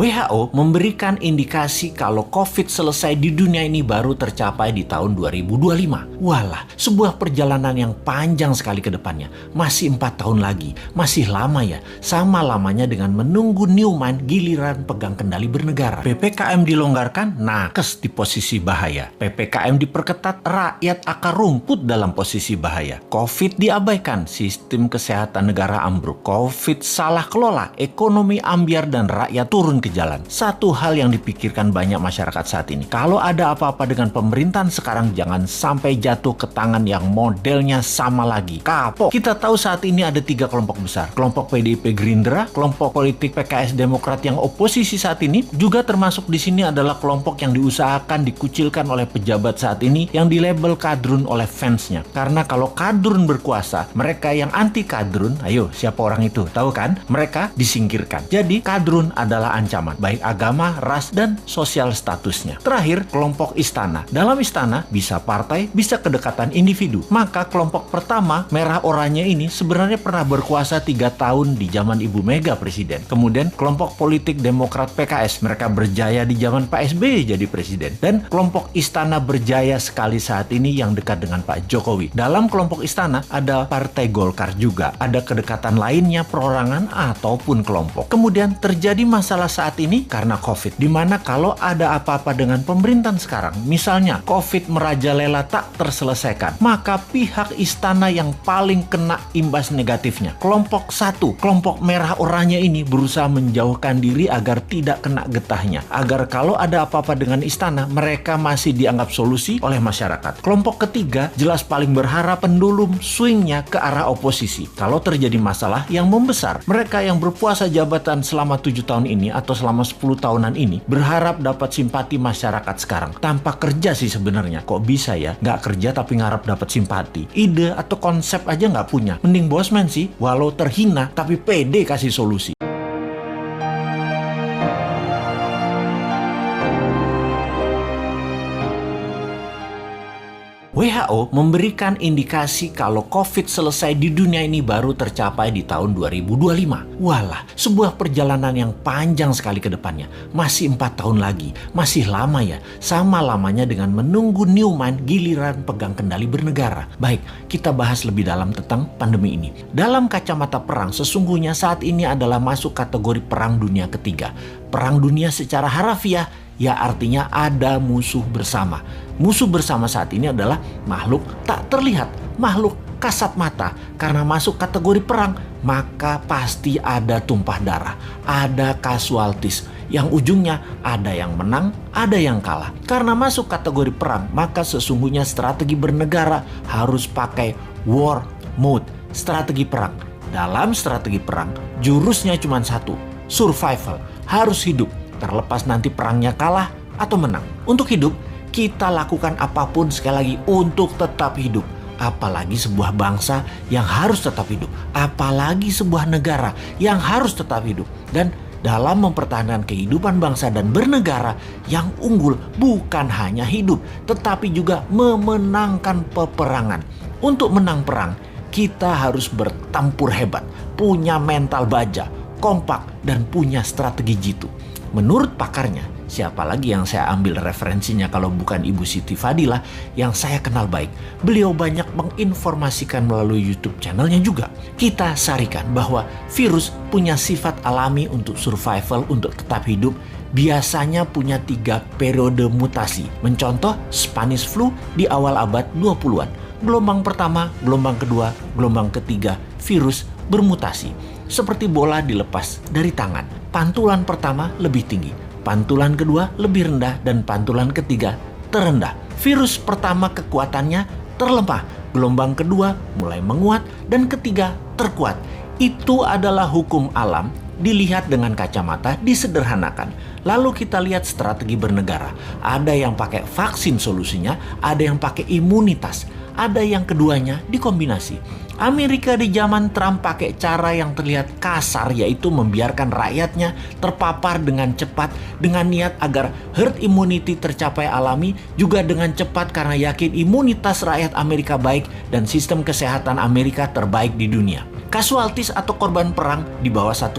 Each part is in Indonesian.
WHO memberikan indikasi kalau COVID selesai di dunia ini baru tercapai di tahun 2025. Walah, sebuah perjalanan yang panjang sekali ke depannya. Masih 4 tahun lagi, masih lama ya. Sama lamanya dengan menunggu Newman giliran pegang kendali bernegara. PPKM dilonggarkan, nakes di posisi bahaya. PPKM diperketat, rakyat akar rumput dalam posisi bahaya. COVID diabaikan, sistem kesehatan negara ambruk. COVID salah kelola, ekonomi ambyar dan rakyat turun ke jalan. Satu hal yang dipikirkan banyak masyarakat saat ini, kalau ada apa-apa dengan pemerintahan sekarang, jangan sampai jatuh ke tangan yang modelnya sama lagi. Kapok. Kita tahu saat ini ada 3 kelompok besar. Kelompok PDIP Gerindra, kelompok politik PKS Demokrat yang oposisi saat ini, juga termasuk di sini adalah kelompok yang diusahakan dikucilkan oleh pejabat saat ini yang dilabel kadrun oleh fansnya. Karena kalau kadrun berkuasa, mereka yang anti kadrun, ayo siapa orang itu? Tahu kan? Mereka disingkirkan. Jadi kadrun adalah ancaman, baik agama, ras, dan sosial statusnya. Terakhir, kelompok istana. Dalam istana, bisa partai, bisa kedekatan individu. Maka kelompok pertama, merah oranye ini sebenarnya pernah berkuasa 3 tahun di zaman Ibu Mega presiden. Kemudian kelompok politik Demokrat PKS, mereka berjaya di zaman Pak SBY jadi presiden. Dan kelompok istana berjaya sekali saat ini yang dekat dengan Pak Jokowi. Dalam kelompok istana ada Partai Golkar juga. Ada kedekatan lainnya, perorangan ataupun kelompok. Kemudian terjadi masalah saat ini karena COVID, di mana kalau ada apa-apa dengan pemerintahan sekarang, misalnya COVID merajalela tak terselesaikan, maka pihak istana yang paling kena imbas negatifnya. Kelompok 1, kelompok merah oranye ini berusaha menjauhkan diri agar tidak kena getahnya, agar kalau ada apa-apa dengan istana, mereka masih dianggap solusi oleh masyarakat. Kelompok ketiga jelas paling berharap pendulum swingnya ke arah oposisi. Kalau terjadi masalah yang membesar, mereka yang berpuasa jabatan selama 7 tahun ini atau selama 10 tahunan ini berharap dapat simpati masyarakat sekarang. Tanpa kerja sih sebenarnya. Kok bisa ya? Nggak kerja tapi ngarap dapat simpati. Ide atau konsep aja nggak punya. Mending bosman sih, walau terhina tapi pede kasih solusi. WHO memberikan indikasi kalau COVID selesai di dunia ini baru tercapai di tahun 2025. Walah, sebuah perjalanan yang panjang sekali ke depannya. Masih 4 tahun lagi, masih lama ya. Sama lamanya dengan menunggu Newman giliran pegang kendali bernegara. Baik, kita bahas lebih dalam tentang pandemi ini. Dalam kacamata perang, sesungguhnya saat ini adalah masuk kategori perang dunia ketiga. Perang dunia secara harafiah, ya artinya ada musuh bersama. Musuh bersama saat ini adalah makhluk tak terlihat, makhluk kasat mata. Karena masuk kategori perang, maka pasti ada tumpah darah, ada casualties. Yang ujungnya ada yang menang, ada yang kalah. Karena masuk kategori perang, maka sesungguhnya strategi bernegara harus pakai war mode, strategi perang. Dalam strategi perang, jurusnya cuma satu, survival, harus hidup. Terlepas nanti perangnya kalah atau menang. Untuk hidup, kita lakukan apapun sekali lagi untuk tetap hidup. Apalagi sebuah bangsa yang harus tetap hidup. Apalagi sebuah negara yang harus tetap hidup. Dan dalam mempertahankan kehidupan bangsa dan bernegara, yang unggul bukan hanya hidup, tetapi juga memenangkan peperangan. Untuk menang perang, kita harus bertempur hebat, punya mental baja, kompak, dan punya strategi jitu. Menurut pakarnya, siapa lagi yang saya ambil referensinya kalau bukan Ibu Siti Fadilah yang saya kenal baik. Beliau banyak menginformasikan melalui YouTube channelnya juga. Kita sarikan bahwa virus punya sifat alami untuk survival, untuk tetap hidup. Biasanya punya 3 periode mutasi. Mencontoh Spanish flu di awal abad 20-an. Gelombang pertama, gelombang kedua, gelombang ketiga, virus bermutasi. Seperti bola dilepas dari tangan. Pantulan pertama lebih tinggi, pantulan kedua lebih rendah, dan pantulan ketiga terendah. Virus pertama kekuatannya terlemah, gelombang kedua mulai menguat, dan ketiga terkuat. Itu adalah hukum alam, dilihat dengan kacamata, disederhanakan. Lalu kita lihat strategi bernegara. Ada yang pakai vaksin solusinya, ada yang pakai imunitas, ada yang keduanya dikombinasi. Amerika di zaman Trump pakai cara yang terlihat kasar, yaitu membiarkan rakyatnya terpapar dengan cepat dengan niat agar herd immunity tercapai alami, juga dengan cepat karena yakin imunitas rakyat Amerika baik dan sistem kesehatan Amerika terbaik di dunia. Casualties atau korban perang di bawah 1,5%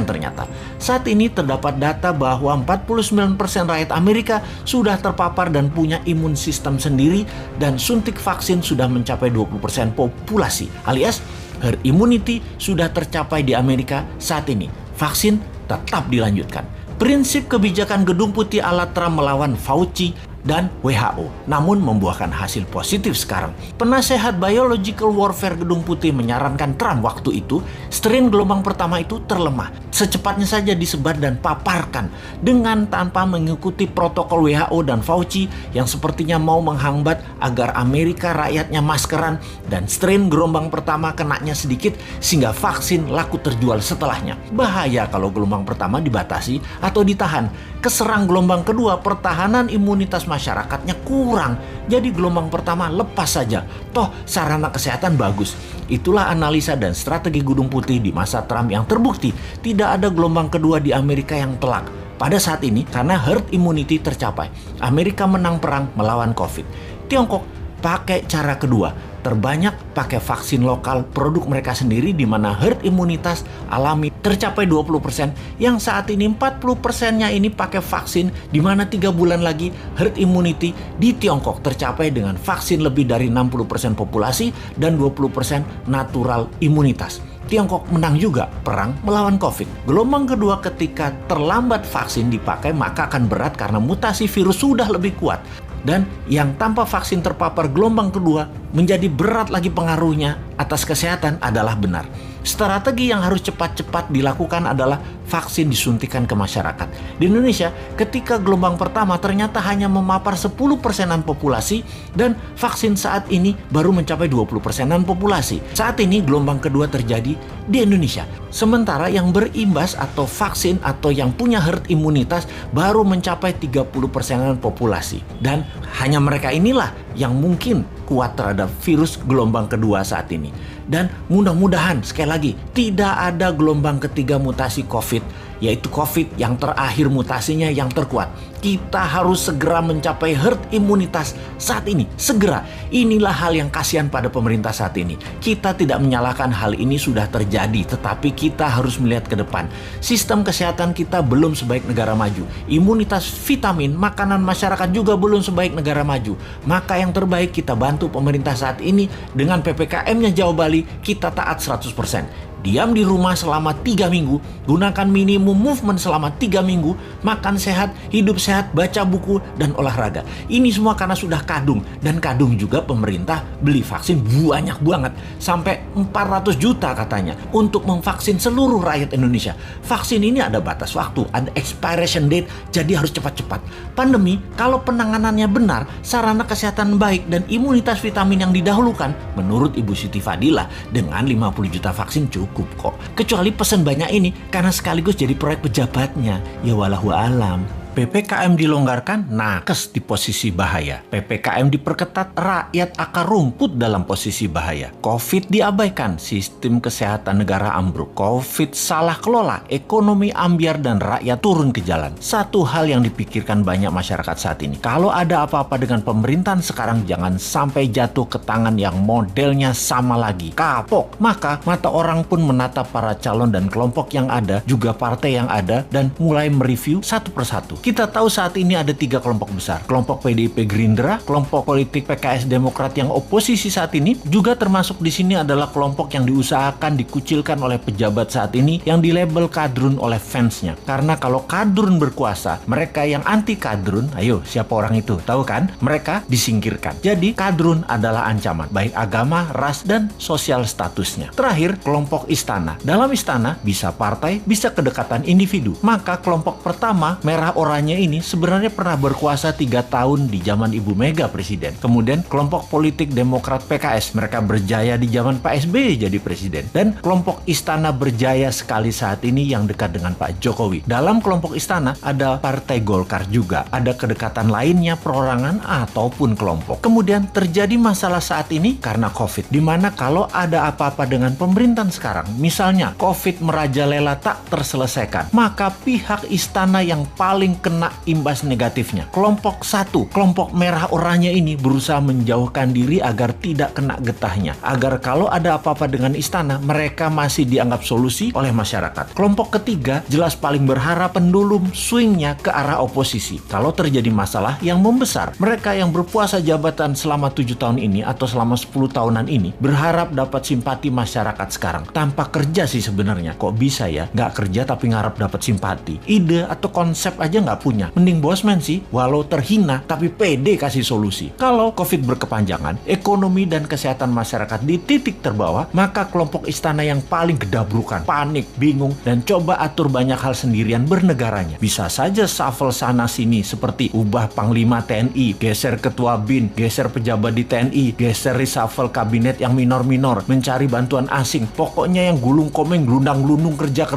ternyata. Saat ini terdapat data bahwa 49% rakyat Amerika sudah terpapar dan punya imun sistem sendiri, dan suntik vaksin sudah mencapai 20% populasi. Alias herd immunity sudah tercapai di Amerika saat ini. Vaksin tetap dilanjutkan. Prinsip kebijakan Gedung Putih ala Trump melawan Fauci dan WHO, namun membuahkan hasil positif sekarang. Penasehat Biological Warfare Gedung Putih menyarankan Trump waktu itu, strain gelombang pertama itu terlemah. Secepatnya saja disebar dan paparkan dengan tanpa mengikuti protokol WHO dan Fauci yang sepertinya mau menghambat agar Amerika rakyatnya maskeran dan strain gelombang pertama kenanya sedikit sehingga vaksin laku terjual setelahnya. Bahaya kalau gelombang pertama dibatasi atau ditahan. Keserang gelombang kedua, pertahanan imunitas masyarakatnya kurang. Jadi gelombang pertama lepas saja. Toh sarana kesehatan bagus. Itulah analisa dan strategi Gedung Putih di masa Trump yang terbukti tidak ada gelombang kedua di Amerika yang telak. Pada saat ini karena herd immunity tercapai, Amerika menang perang melawan COVID. Tiongkok pakai cara kedua, terbanyak pakai vaksin lokal produk mereka sendiri di mana herd imunitas alami tercapai 20%, yang saat ini 40%-nya ini pakai vaksin di mana 3 bulan lagi herd immunity di Tiongkok tercapai dengan vaksin lebih dari 60% populasi dan 20% natural imunitas. Tiongkok menang juga perang melawan COVID. Gelombang kedua ketika terlambat vaksin dipakai maka akan berat karena mutasi virus sudah lebih kuat. Dan yang tanpa vaksin terpapar gelombang kedua menjadi berat lagi pengaruhnya atas kesehatan adalah benar. Strategi yang harus cepat-cepat dilakukan adalah vaksin disuntikan ke masyarakat. Di Indonesia, ketika gelombang pertama ternyata hanya memapar 10%-an populasi dan vaksin saat ini baru mencapai 20%-an populasi. Saat ini gelombang kedua terjadi di Indonesia. Sementara yang berimbas atau vaksin atau yang punya herd imunitas baru mencapai 30%-an populasi. Dan hanya mereka inilah yang mungkin kuat terhadap virus gelombang kedua saat ini. Dan mudah-mudahan sekali lagi tidak ada gelombang ketiga mutasi COVID, yaitu COVID yang terakhir mutasinya yang terkuat. Kita harus segera mencapai herd imunitas saat ini, segera. Inilah hal yang kasihan pada pemerintah saat ini. Kita tidak menyalahkan hal ini sudah terjadi, tetapi kita harus melihat ke depan. Sistem kesehatan kita belum sebaik negara maju. Imunitas vitamin, makanan masyarakat juga belum sebaik negara maju. Maka yang terbaik kita bantu pemerintah saat ini dengan PPKM-nya Jawa Bali, kita taat 100%. Diam di rumah selama 3 minggu, gunakan minimum movement selama 3 minggu, makan sehat, hidup sehat, baca buku, dan olahraga. Ini semua karena sudah kadung, dan kadung juga pemerintah beli vaksin banyak banget, sampai 400 juta katanya, untuk memvaksin seluruh rakyat Indonesia. Vaksin ini ada batas waktu, ada expiration date, jadi harus cepat-cepat. Pandemi, kalau penanganannya benar, sarana kesehatan baik, dan imunitas vitamin yang didahulukan, menurut Ibu Siti Fadila, dengan 50 juta vaksin cukup kok. Kecuali pesan banyak ini karena sekaligus jadi proyek pejabatnya. Ya walahu alam. PPKM dilonggarkan, nakes di posisi bahaya. PPKM diperketat, rakyat akar rumput dalam posisi bahaya. COVID diabaikan, sistem kesehatan negara ambruk. COVID salah kelola, ekonomi ambyar dan rakyat turun ke jalan. Satu hal yang dipikirkan banyak masyarakat saat ini. Kalau ada apa-apa dengan pemerintahan sekarang, jangan sampai jatuh ke tangan yang modelnya sama lagi. Kapok. Maka mata orang pun menatap para calon dan kelompok yang ada, juga partai yang ada, dan mulai mereview satu persatu. Kita tahu saat ini ada 3 kelompok besar. Kelompok PDIP Gerindra, kelompok politik PKS Demokrat yang oposisi saat ini, juga termasuk di sini adalah kelompok yang diusahakan dikucilkan oleh pejabat saat ini yang dilabel kadrun oleh fansnya. Karena kalau kadrun berkuasa, mereka yang anti kadrun, ayo siapa orang itu? Tahu kan? Mereka disingkirkan. Jadi kadrun adalah ancaman, baik agama, ras, dan sosial statusnya. Terakhir, kelompok istana. Dalam istana bisa partai, bisa kedekatan individu. Maka kelompok pertama, merah oranye oranye ini sebenarnya pernah berkuasa 3 tahun di zaman Ibu Mega presiden. Kemudian kelompok politik Demokrat PKS, mereka berjaya di zaman Pak SBY jadi presiden. Dan kelompok Istana berjaya sekali saat ini yang dekat dengan Pak Jokowi. Dalam kelompok Istana ada Partai Golkar juga. Ada kedekatan lainnya perorangan ataupun kelompok. Kemudian terjadi masalah saat ini karena COVID. Dimana kalau ada apa-apa dengan pemerintahan sekarang, misalnya COVID merajalela tak terselesaikan, maka pihak istana yang paling kena imbas negatifnya. Kelompok satu, kelompok merah oranye ini berusaha menjauhkan diri agar tidak kena getahnya. Agar kalau ada apa-apa dengan istana, mereka masih dianggap solusi oleh masyarakat. Kelompok ketiga jelas paling berharap pendulum swingnya ke arah oposisi. Kalau terjadi masalah yang membesar, mereka yang berpuasa jabatan selama 7 tahun ini atau selama 10 tahunan ini berharap dapat simpati masyarakat sekarang. Tanpa kerja sih sebenarnya. Kok bisa ya? Nggak kerja tapi ngarap dapat simpati. Ide atau konsep aja nggak punya. Mending bosman sih, walau terhina tapi pede kasih solusi. Kalau COVID berkepanjangan, ekonomi dan kesehatan masyarakat di titik terbawah, maka kelompok istana yang paling gedabrukan, panik, bingung, dan coba atur banyak hal sendirian bernegaranya. Bisa saja shuffle sana sini seperti ubah Panglima TNI, geser Ketua BIN, geser pejabat di TNI, geser reshuffle kabinet yang minor-minor, mencari bantuan asing. Pokoknya yang gulung komeng, gelundang-gelundung kerja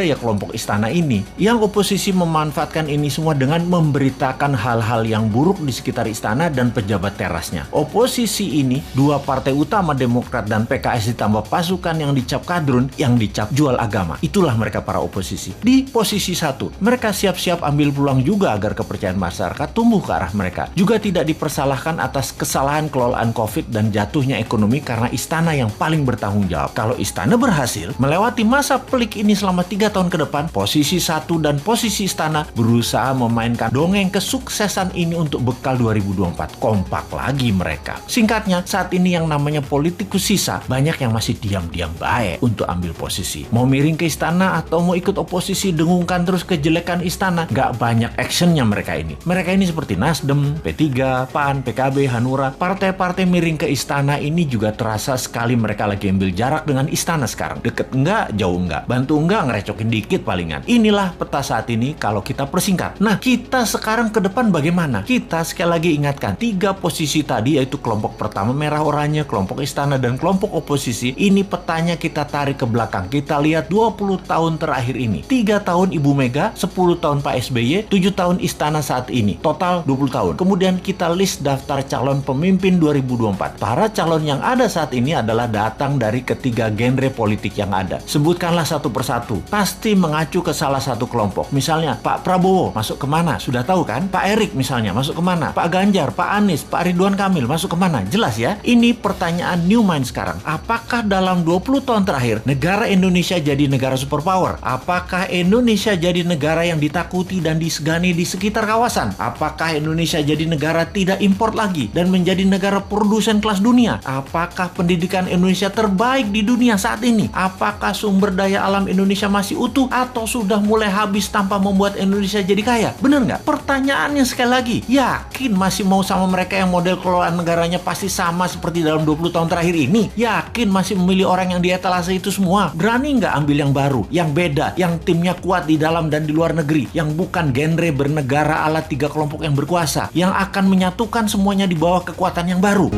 ya kelompok istana ini. Yang oposisi memanfaatkan ini semua dengan memberitakan hal-hal yang buruk di sekitar istana dan pejabat terasnya. Oposisi ini, dua partai utama Demokrat dan PKS ditambah pasukan yang dicap kadrun, yang dicap jual agama. Itulah mereka para oposisi. Di posisi satu, mereka siap-siap ambil peluang juga agar kepercayaan masyarakat tumbuh ke arah mereka. Juga tidak dipersalahkan atas kesalahan kelolaan COVID dan jatuhnya ekonomi karena istana yang paling bertanggung jawab. Kalau istana berhasil melewati masa pelik ini selama 3 tahun ke depan, posisi satu dan posisi istana berusaha memainkan dongeng kesuksesan ini untuk bekal 2024. Kompak lagi mereka. Singkatnya, saat ini yang namanya politikus sisa, banyak yang masih diam-diam baik untuk ambil posisi. Mau miring ke istana atau mau ikut oposisi dengungkan terus kejelekan istana, nggak banyak actionnya mereka ini. Mereka ini seperti Nasdem, P3, PAN, PKB, Hanura, partai-partai miring ke istana ini juga terasa sekali mereka lagi ambil jarak dengan istana sekarang. Deket enggak, jauh enggak, bantu enggak, ngerecokin dikit palingan. Inilah peta saat ini kalau kita persingkat. Nah, kita sekarang ke depan bagaimana? Kita sekali lagi ingatkan, 3 posisi tadi yaitu kelompok pertama merah oranye, kelompok istana, dan kelompok oposisi. Ini petanya kita tarik ke belakang. Kita lihat 20 tahun terakhir ini. 3 tahun Ibu Mega, 10 tahun Pak SBY, 7 tahun istana saat ini. Total 20 tahun. Kemudian kita list daftar calon pemimpin 2024. Para calon yang ada saat ini adalah datang dari ketiga genre politik yang ada. Sebutkanlah satu persatu. Pasti mengacu ke salah satu kelompok. Misalnya Pak Prabowo masuk kemana? Sudah tahu kan? Pak Erik misalnya masuk kemana? Pak Ganjar, Pak Anies, Pak Ridwan Kamil masuk kemana? Jelas ya? Ini pertanyaan new mind sekarang. Apakah dalam 20 tahun terakhir negara Indonesia jadi negara superpower? Apakah Indonesia jadi negara yang ditakuti dan disegani di sekitar kawasan? Apakah Indonesia jadi negara tidak impor lagi dan menjadi negara produsen kelas dunia? Apakah pendidikan Indonesia terbaik di dunia saat ini? Apakah sumber daya alam Indonesia masih utuh atau sudah mulai habis tanpa membuat Indonesia jadi kaya? Bener nggak? Pertanyaannya sekali lagi, yakin masih mau sama mereka yang model kelolaan negaranya pasti sama seperti dalam 20 tahun terakhir ini? Yakin masih memilih orang yang di etalase itu semua? Berani nggak ambil yang baru, yang beda, yang timnya kuat di dalam dan di luar negeri, yang bukan genre bernegara ala 3 kelompok yang berkuasa, yang akan menyatukan semuanya di bawah kekuatan yang baru?